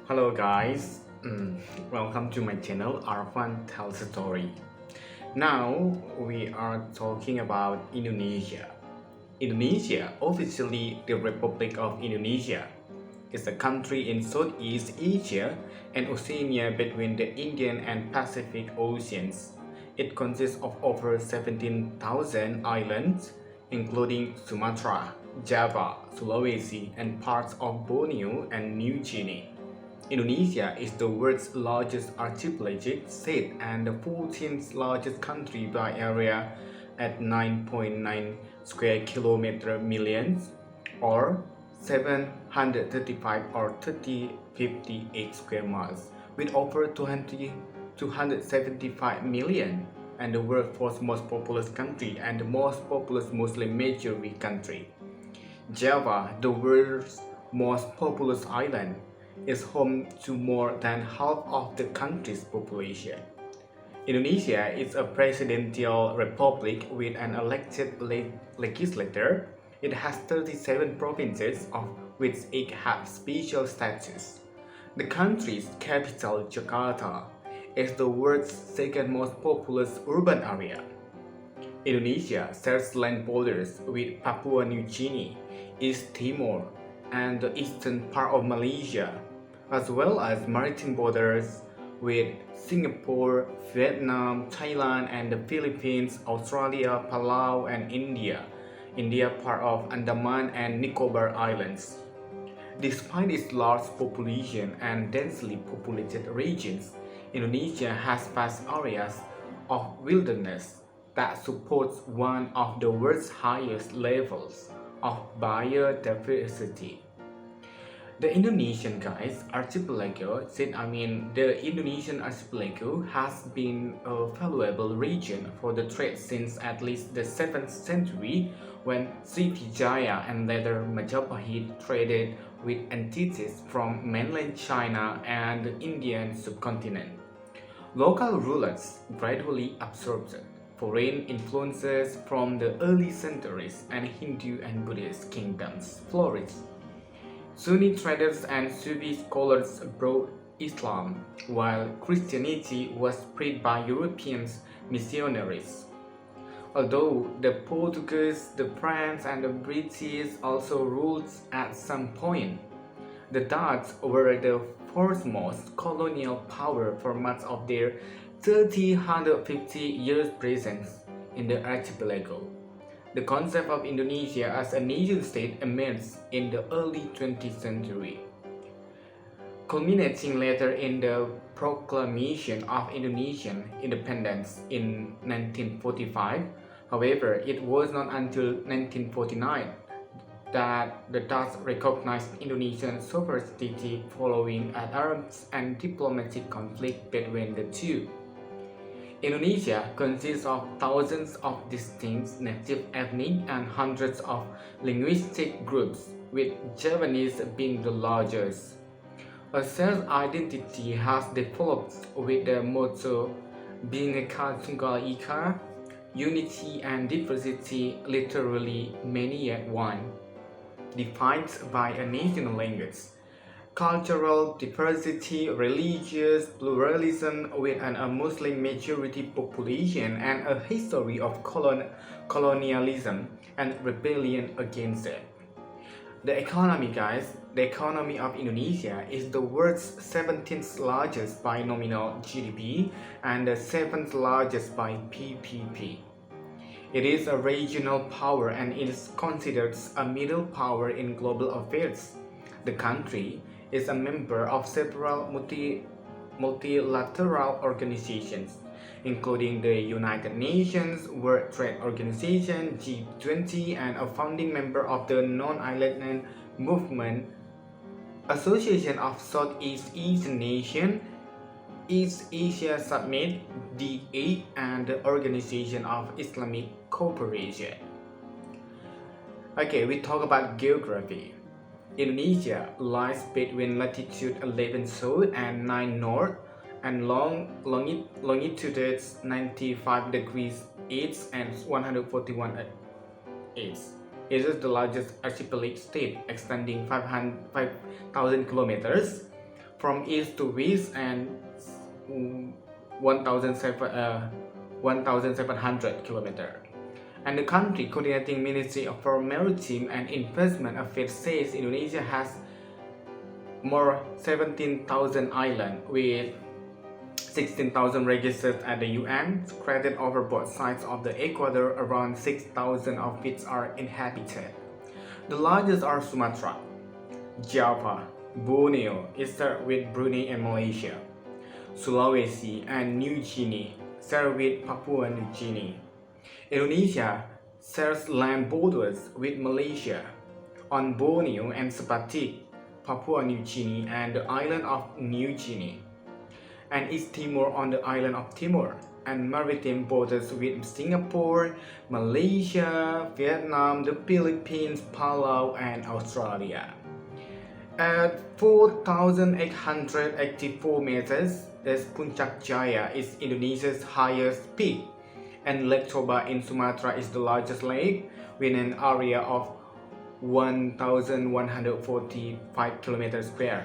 Hello guys, welcome to my channel Arvan tells a story. Now we are talking about Indonesia. Indonesia, officially the Republic of Indonesia, is a country in Southeast Asia and Oceania between the Indian and Pacific Oceans. It consists of over 17,000 islands, including Sumatra, Java, Sulawesi, and parts of Borneo and New Guinea. Indonesia is the world's largest archipelagic state and the 14th largest country by area at 9.9 square kilometer millions or 735 or 3058 square miles with over 275 million and the world's fourth most populous country and the most populous Muslim majority country. Java, the world's most populous island, is home to more than half of the country's population. Indonesia is a presidential republic with an elected legislature. It has 37 provinces, of which 8 have special status. The country's capital, Jakarta, is the world's second most populous urban area. Indonesia shares land borders with Papua New Guinea, East Timor, and the eastern part of Malaysia, as well as maritime borders with Singapore, Vietnam, Thailand, and the Philippines, Australia, Palau, and India. India part of Andaman and Nicobar Islands. Despite its large population and densely populated regions, Indonesia has vast areas of wilderness that supports one of the world's highest levels of biodiversity. The Indonesian archipelago has been a valuable region for the trade since at least the 7th century when Srivijaya and later Majapahit traded with entities from mainland China and the Indian subcontinent. Local rulers gradually absorbed foreign influences from the early centuries and Hindu and Buddhist kingdoms flourished. Sunni traders and Sufi scholars brought Islam, while Christianity was spread by European missionaries. Although the Portuguese, the French, and the British also ruled at some point, the Dutch were the foremost colonial power for much of their 150 years presence in the archipelago. The concept of Indonesia as a nation-state emerged in the early 20th century, culminating later in the proclamation of Indonesian independence in 1945. However, it was not until 1949 that the Dutch recognized Indonesian sovereignty following an armed and diplomatic conflict between the two. Indonesia consists of thousands of distinct native ethnic and hundreds of linguistic groups, with Javanese being the largest. A self-identity has developed with the motto Bhinneka Tunggal Ika, unity and diversity, literally many at one, defined by a national language, cultural diversity, religious pluralism with a Muslim majority population, and a history of colonialism and rebellion against it. The economy of Indonesia is the world's 17th largest by nominal GDP and the 7th largest by PPP. It is a regional power and is considered a middle power in global affairs. The country is a member of several multilateral organizations, including the United Nations, World Trade Organization, G20, and a founding member of the Non-Aligned Movement, Association of Southeast Asian Nations, East Asia Summit, D8, and the Organization of Islamic Cooperation. Okay, we talk about geography. Indonesia lies between latitude 11 south and 9 north and longitude 95 degrees east and 141 east. It is the largest archipelago state extending 5,000 kilometers from east to west and 1,700 kilometers. And the country coordinating Ministry for Maritime and Investment Affairs says Indonesia has more 17,000 islands with 16,000 registered at the UN, spread over both sides of the equator, around 6,000 of which are inhabited. The largest are Sumatra, Java, Borneo, eastern with Brunei and Malaysia, Sulawesi and New Guinea, share with Papua New Guinea. Indonesia shares land borders with Malaysia on Borneo and Sebatik, Papua New Guinea and the island of New Guinea, and East Timor on the island of Timor, and maritime borders with Singapore, Malaysia, Vietnam, the Philippines, Palau, and Australia. At 4,884 meters, this Puncak Jaya is Indonesia's highest peak, and Lake Toba in Sumatra is the largest lake with an area of 1,145 kilometers square.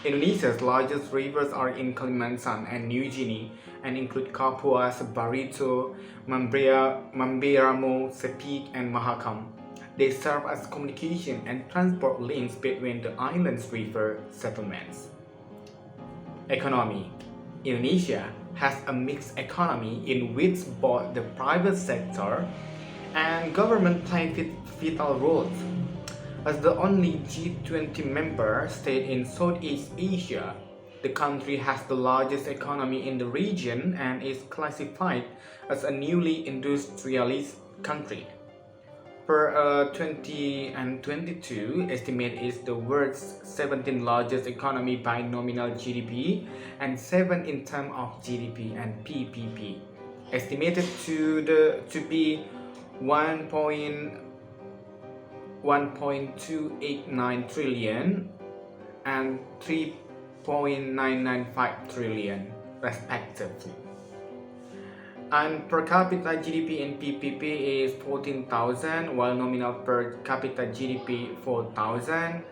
Indonesia's largest rivers are in Kalimantan and New Guinea and include Kapuas, Barito, Mamberamo, Sepik, and Mahakam. They serve as communication and transport links between the island's river settlements. Economy. Indonesia has a mixed economy in which both the private sector and government play vital roles. As the only G20 member state in Southeast Asia, the country has the largest economy in the region and is classified as a newly industrialized country. Per 2022 estimate is the world's 17th largest economy by nominal GDP and 7th in terms of GDP and PPP, estimated to be 1.289 trillion and 3.995 trillion respectively. And per capita GDP in PPP is 14,000, while nominal per capita GDP 4,000.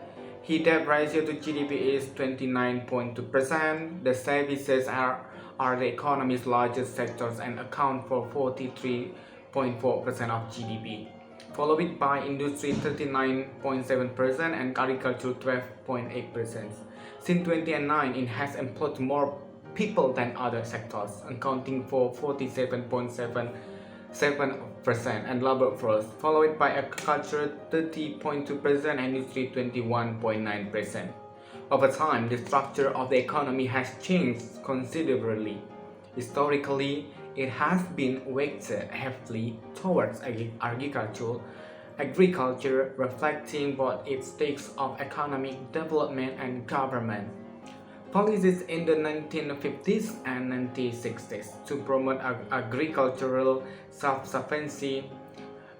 Heat debt ratio to GDP is 29.2%. The services are the economy's largest sectors and account for 43.4% of GDP, followed by industry 39.7% and agriculture 12.8%. Since 2009, it has employed more people than other sectors, accounting for 47.77% and labor force, followed by agriculture 30.2% and industry 21.9%. Over time, the structure of the economy has changed considerably. Historically, it has been weighted heavily towards agriculture, reflecting both its stakes of economic development and government policies in the 1950s and 1960s to promote agricultural self-sufficiency.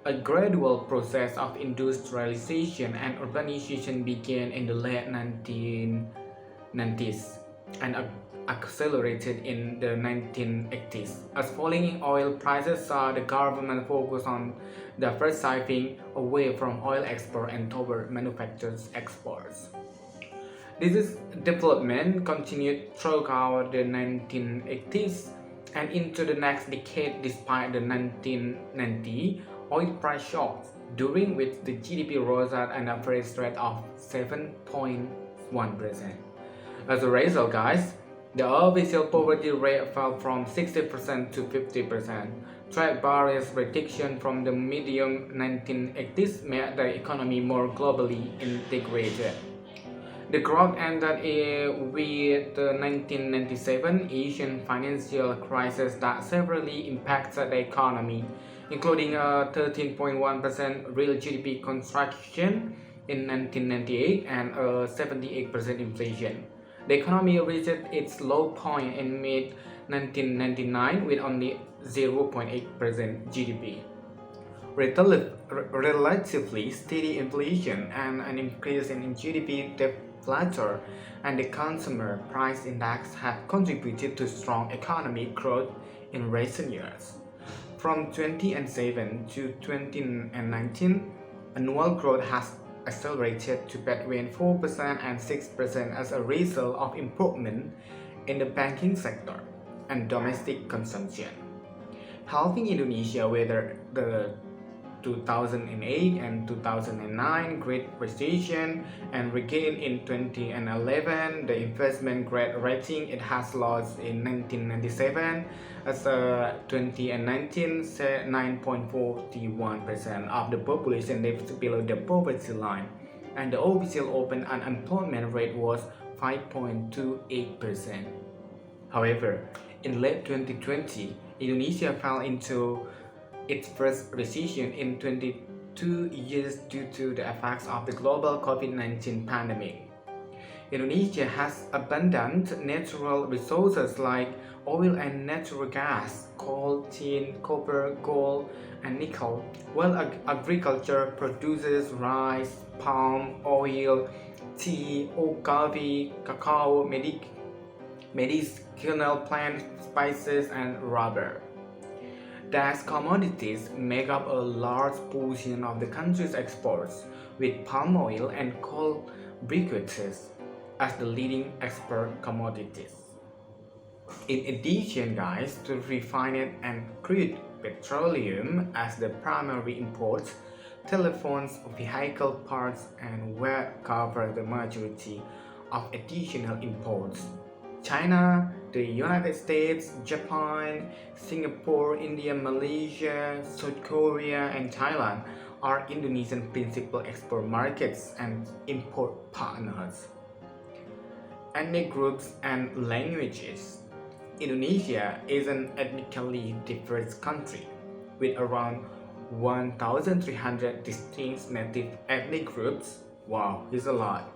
A gradual process of industrialization and urbanization began in the late 1990s and accelerated in the 1980s. As falling oil prices saw the government focus on diversifying away from oil export and toward manufactured exports. This development continued throughout the 1980s and into the next decade despite the 1990 oil price shocks, during which the GDP rose at an average rate of 7.1%. As a result, guys, the official poverty rate fell from 60% to 50%. Trade barriers reduction from the medium 1980s made the economy more globally integrated. The growth ended with the 1997 Asian financial crisis that severely impacted the economy, including a 13.1% real GDP contraction in 1998 and a 78% inflation. The economy reached its low point in mid-1999 with only 0.8% GDP. Relatively steady inflation and an increase in GDP deflator and the consumer price index have contributed to strong economic growth in recent years. From 2007 to 2019, annual growth has accelerated to between 4% and 6% as a result of improvement in the banking sector and domestic consumption, helping Indonesia weather the 2008 and 2009 Great Recession and regain in 2011 the investment grade rating it has lost in 1997 as a 2019 9.41% of the population lives below the poverty line, and the official open unemployment rate was 5.28%. However, in late 2020, Indonesia fell into its first recession in 22 years due to the effects of the global COVID-19 pandemic. Indonesia has abundant natural resources like oil and natural gas, coal, tin, copper, gold, and nickel, while agriculture produces rice, palm oil, tea, coffee, cacao, medicinal plants, spices, and rubber. These commodities make up a large portion of the country's exports, with palm oil and coal briquettes as the leading export commodities. In addition, guys, to refined and crude petroleum as the primary imports, telephones, vehicle parts, and ware cover the majority of additional imports. China, the United States, Japan, Singapore, India, Malaysia, South Korea, and Thailand are Indonesian principal export markets and import partners. Ethnic groups and languages. Indonesia is an ethnically diverse country with around 1,300 distinct native ethnic groups. Wow, it's a lot.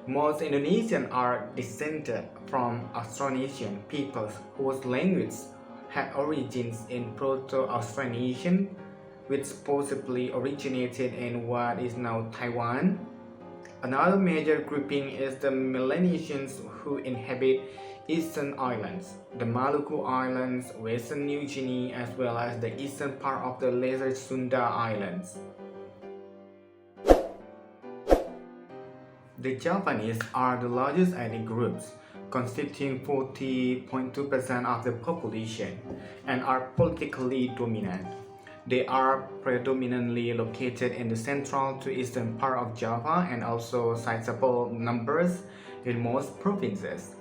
Most Indonesians are descended from Austronesian peoples whose language had origins in Proto-Austronesian, which possibly originated in what is now Taiwan. Another major grouping is the Melanesians who inhabit Eastern Islands, the Maluku Islands, Western New Guinea, as well as the eastern part of the Lesser Sunda Islands. The Japanese are the largest ethnic groups, constituting 40.2% of the population, and are politically dominant. They are predominantly located in the central to eastern part of Java and also sizable numbers in most provinces.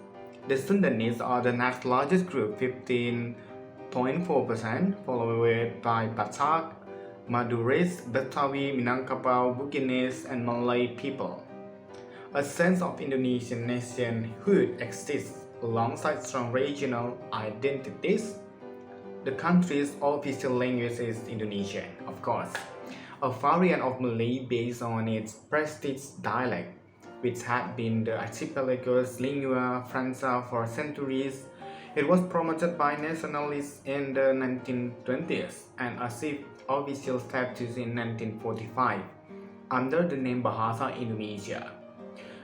The Sundanese are the next largest group, 15.4%, followed by Batak, Maduris, Betawi, Minangkabau, Buginese, and Malay people. A sense of Indonesian nationhood exists alongside strong regional identities. The country's official language is Indonesian, of course, a variant of Malay based on its prestige dialect, which had been the archipelago's lingua franca for centuries. It was promoted by nationalists in the 1920s and achieved official status in 1945 under the name Bahasa Indonesia.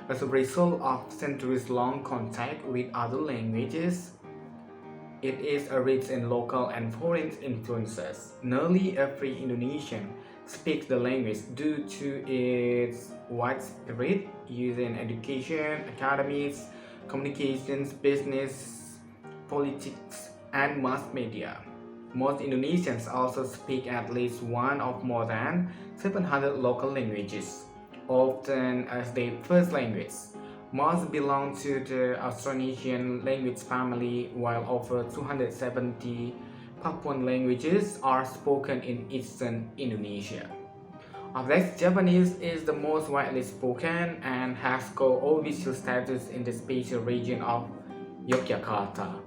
As a result of centuries-long contact with other languages, it is rich in local and foreign influences. Nearly every Indonesian speaks the language due to its widespread use in education, academies, communications, business, politics, and mass media. Most Indonesians also speak at least one of more than 700 local languages, often as their first language. Most belong to the Austronesian language family, while over 270 Papuan languages are spoken in eastern Indonesia. Of these, Japanese is the most widely spoken and has co-official status in the special region of Yogyakarta.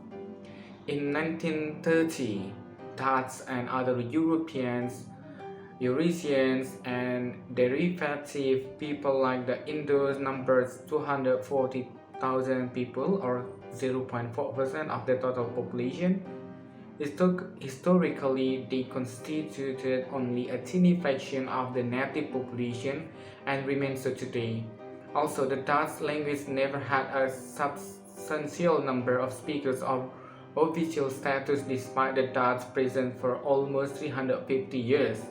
In 1930, Dutch and other Europeans, Eurasians, and derivative people like the Indos numbered 240,000 people, or 0.4% of the total population. Historically, they constituted only a tiny fraction of the native population and remain so today. Also, the Dutch language never had a substantial number of speakers of official status despite the Dutch presence for almost 350 years.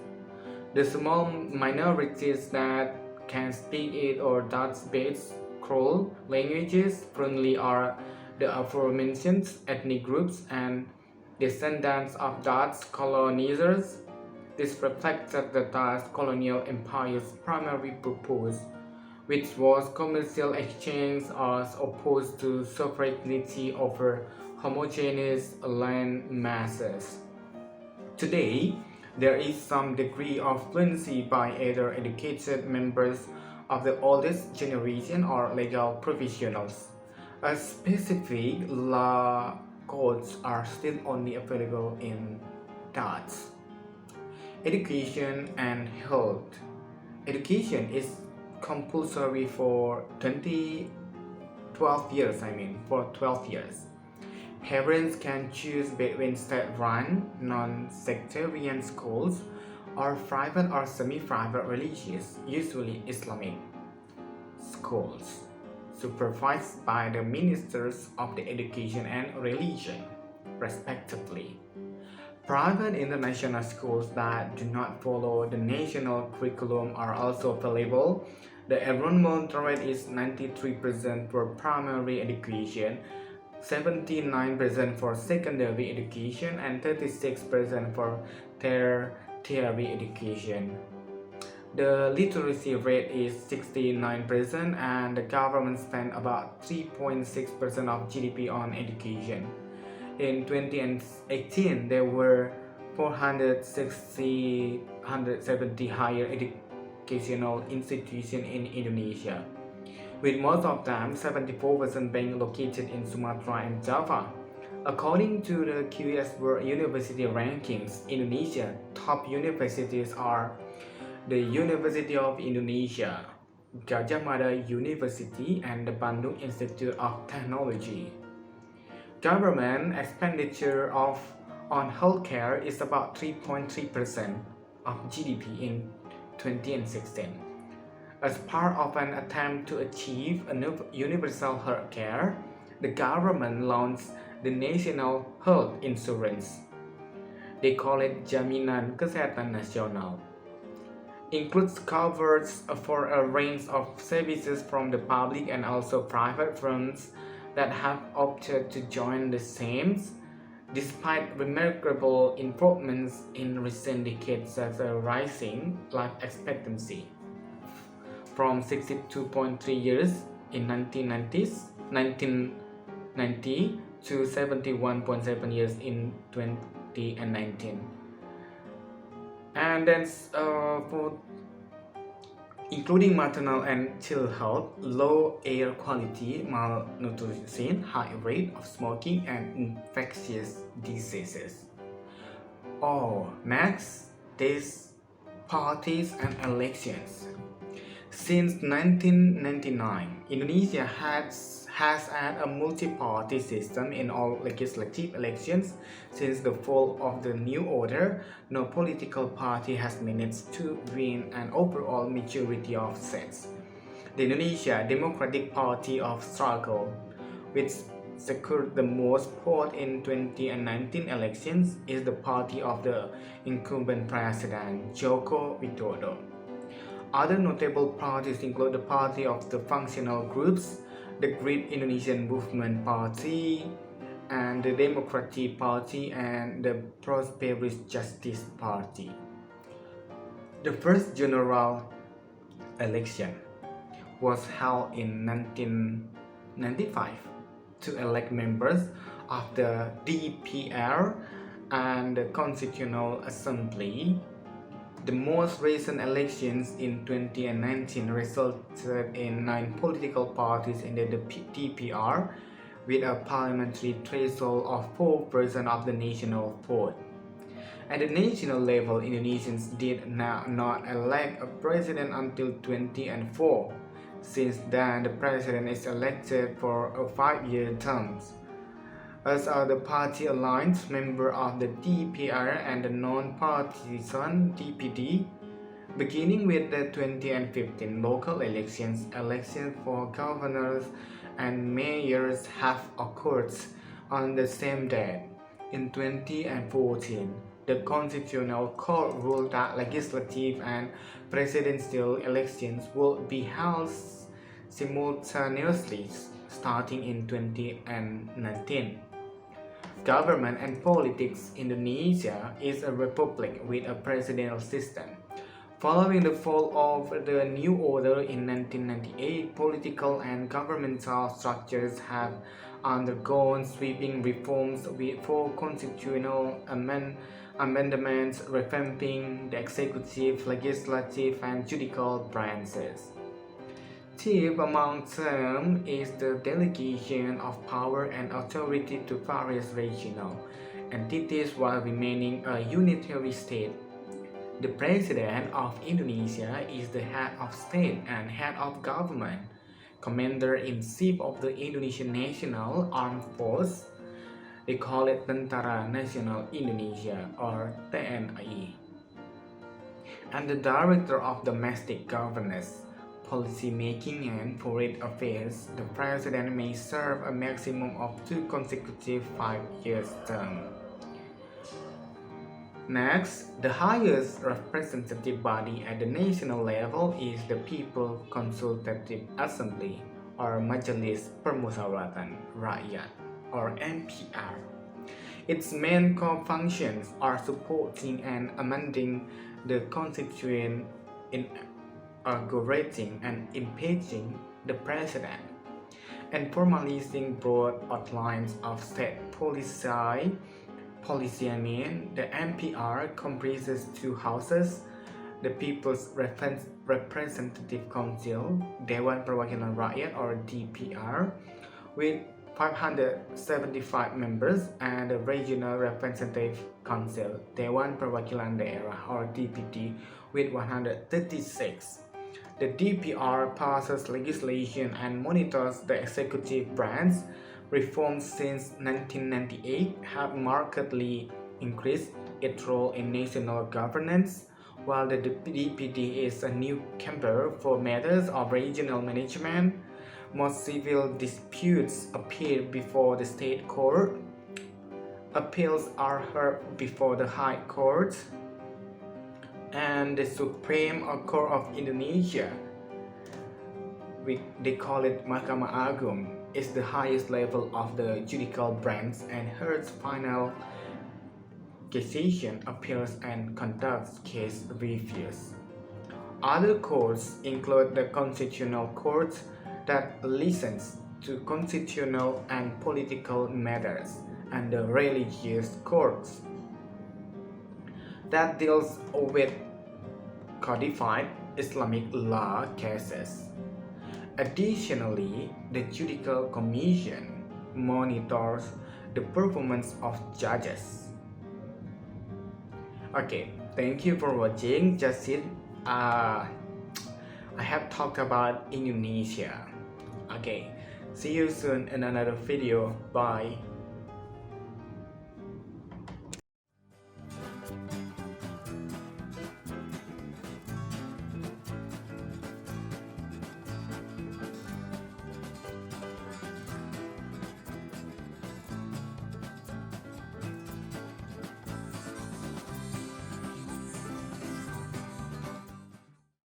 The small minorities that can speak it or Dutch-based Creole languages. Fluently are the aforementioned ethnic groups and descendants of Dutch colonizers. This reflected the Dutch colonial empire's primary purpose, which was commercial exchange as opposed to sovereignty over homogeneous land masses. Today, there is some degree of fluency by either educated members of the oldest generation or legal professionals. A specific law codes are still only available in Dutch. Education and health. Education is compulsory for 12 years. Parents can choose between state-run, non-sectarian schools or private or semi-private religious, usually Islamic, schools, supervised by the ministers of the education and religion, respectively. Private international schools that do not follow the national curriculum are also available. The enrollment rate is 93% for primary education, 79% for secondary education, and 36% for tertiary education. The literacy rate is 69%, and the government spends about 3.6% of GDP on education. In 2018, there were 470 higher educational institutions in Indonesia, with most of them 74% being located in Sumatra and Java. According to the QS World University Rankings, Indonesia top universities are the University of Indonesia, Gadjah Mada University, and the Bandung Institute of Technology. Government expenditure on healthcare is about 3.3% of GDP in 2016. As part of an attempt to achieve universal healthcare, the government launched the National Health Insurance. They call it Jaminan Kesehatan Nasional. Includes coverage for a range of services from the public and also private firms that have opted to join the same, despite remarkable improvements in recent decades such as a rising life expectancy from 62.3 years in 1990 to 71.7 years in 2019. And then for including maternal and child health, low air quality, malnutrition, high rate of smoking, and infectious diseases. Next, these parties and elections. Since 1999, Indonesia has had a multi-party system in all legislative elections. Since the fall of the new order, no political party has managed to win an overall majority of seats. The Indonesia Democratic Party of Struggle, which secured the most votes in 2019 elections, is the party of the incumbent president Joko Widodo. Other notable parties include the Party of the Functional Groups, the Great Indonesian Movement Party, and the Democratic Party, and the Prosperous Justice Party. The first general election was held in 1995 to elect members of the DPR and the Constitutional Assembly. The most recent elections in 2019 resulted in 9 political parties in the DPR with a parliamentary threshold of 4% of the national vote. At the national level, Indonesians did not elect a president until 2004. Since then, the president is elected for a 5-year term. As are the party alliance member of the DPR and the non-partisan DPD. Beginning with the 2015 local elections for governors and mayors have occurred on the same date. In 2014, The Constitutional Court ruled that legislative and presidential elections would be held simultaneously starting in 2019. Government and politics. Indonesia is a republic with a presidential system. Following the fall of the New Order in 1998, political and governmental structures have undergone sweeping reforms with four constitutional amendments revamping the executive, legislative, and judicial branches. Chief among them is the delegation of power and authority to various regional entities while remaining a unitary state. The President of Indonesia is the head of state and head of government, Commander-in-Chief of the Indonesian National Armed Force. They call it Tentara Nasional Indonesia or TNI. And the Director of Domestic Governance, Policy Making and Foreign Affairs. The President may serve a maximum of 2 consecutive 5-year terms. Next, the highest representative body at the national level is the People Consultative Assembly or Majelis Permusyawaratan Rakyat or MPR. Its main core functions are supporting and amending the constitution, inaugurating and impeaching the president, and formalizing broad outlines of state policy. The MPR comprises 2 houses, the People's Representative Council, Dewan Perwakilan Rakyat or DPR, with 575 members, and the Regional Representative Council, Dewan Perwakilan Daerah or DPD, with 136. The DPR passes legislation and monitors the executive branch. Reforms since 1998 have markedly increased its role in national governance, while the DPD is a newcomer for matters of regional management. Most civil disputes appear before the state court. Appeals are heard before the High Court, and the Supreme Court of Indonesia, they call it Mahkamah Agung, is the highest level of the judicial branch and hears final cassation appeals and conducts case reviews. Other courts include the Constitutional Court that listens to constitutional and political matters, and the Religious Courts that deals with codified Islamic law cases. Additionally, the Judicial Commission monitors the performance of judges. Okay, thank you for watching. Just it. I have talked about Indonesia. Okay, see you soon in another video. Bye.